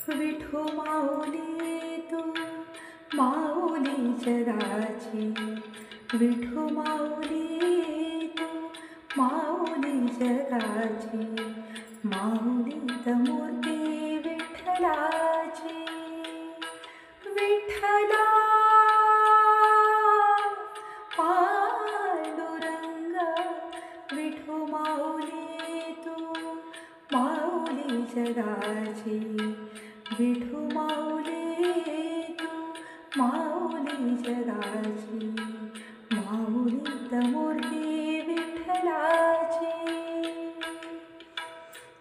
विठू माऊली तू माऊली जगाची, विठू माऊली तू माऊली जगाची, माऊलीत मूर्ती विठ्ठलाची. विठ्ठला पांडुरंग विठू माऊली तू माऊली जगाची, विठू माऊली तू माऊली जगाची, माऊलीत मूर्ती विठ्ठलाची.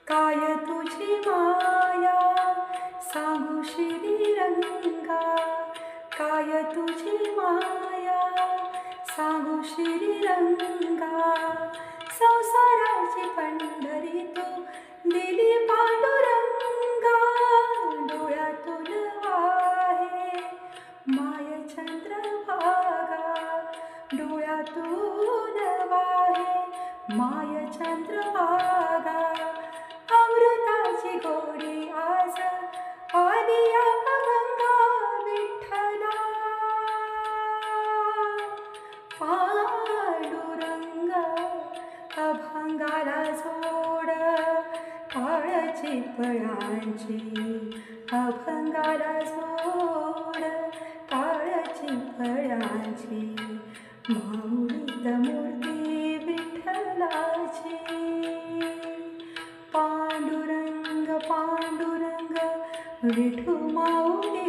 काय तुझी माया सांगू श्रीरंगा, काय तुझी माया सांगू श्रीरंगा. संसाराची पंढरी तू दिली पांडुरंगा, डोळ्यातून वाहे माय चंद्रभागा, डोळ्यातून वाहे माय चंद्रभागा. अमृताची गोडी आज आली या अभंगा, विठ्ठला पांडुरंग. अभंगाला जोड काळाची फळांची, अभंगाला जोड काळाची फळांची, माऊलीत मूर्ती विठ्ठलाची. पांडुरंग पांडुरंग विठू माऊली